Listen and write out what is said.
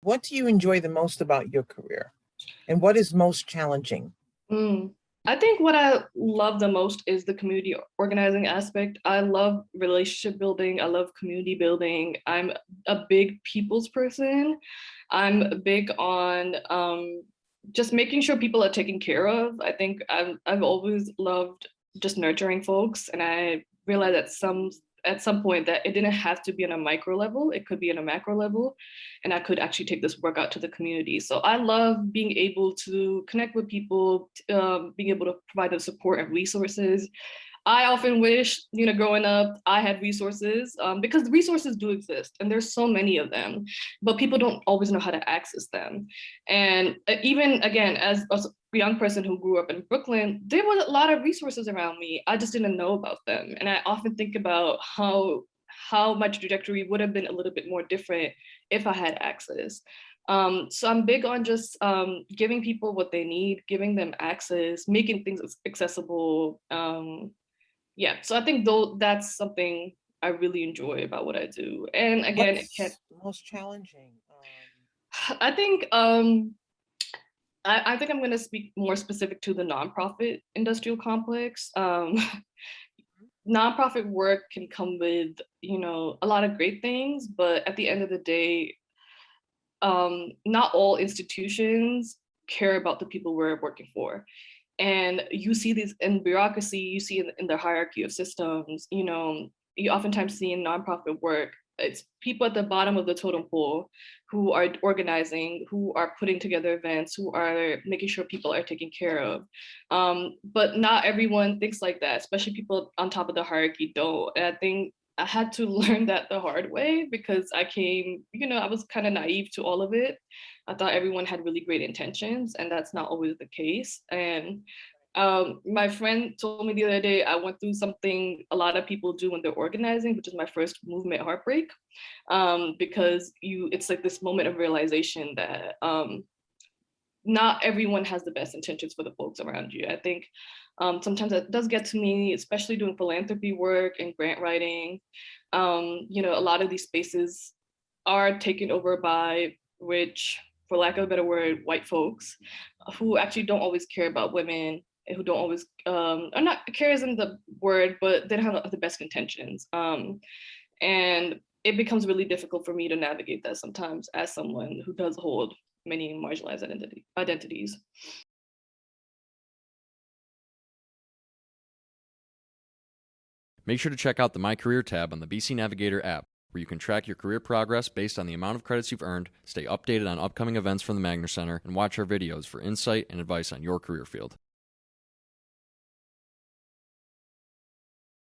What do you enjoy the most about your career? And what is most challenging? Mm. I think what I love the most is the community organizing aspect. I love relationship building. I love community building. I'm a big people's person. I'm big on just making sure people are taken care of. I think I've always loved just nurturing folks, and I realized at some point that it didn't have to be on a micro level. It could be on a macro level, and I could actually take this work out to the community. So I love being able to connect with people, being able to provide them support and resources. I often wish, growing up, I had resources because the resources do exist and there's so many of them, but people don't always know how to access them. And even again, as a young person who grew up in Brooklyn, there was a lot of resources around me. I just didn't know about them. And I often think about how my trajectory would have been a little bit more different if I had access. So I'm big on just giving people what they need, giving them access, making things accessible. Yeah, so I think though that's something I really enjoy about what I do. And again, it can What's most challenging? I think I think I'm going to speak more specific to the nonprofit industrial complex. Nonprofit work can come with a lot of great things, but at the end of the day, not all institutions care about the people we're working for. And you see these in bureaucracy, you see in the hierarchy of systems, you oftentimes see in nonprofit work, it's people at the bottom of the totem pole who are organizing, who are putting together events, who are making sure people are taken care of. But not everyone thinks like that, especially people on top of the hierarchy don't. And I think I had to learn that the hard way because I was kind of naive to all of it. I thought everyone had really great intentions, and that's not always the case. And my friend told me the other day I went through something a lot of people do when they're organizing, which is my first movement heartbreak, because it's like this moment of realization that not everyone has the best intentions for the folks around you. I think sometimes that does get to me, especially doing philanthropy work and grant writing. A lot of these spaces are taken over by rich, for lack of a better word, white folks who actually don't always care about women, who don't always, or not care isn't the word, but they don't have the best intentions. And it becomes really difficult for me to navigate that sometimes as someone who does hold many marginalized identities. Make sure to check out the My Career tab on the BC Navigator app, where you can track your career progress based on the amount of credits you've earned, stay updated on upcoming events from the Magner Center, and watch our videos for insight and advice on your career field.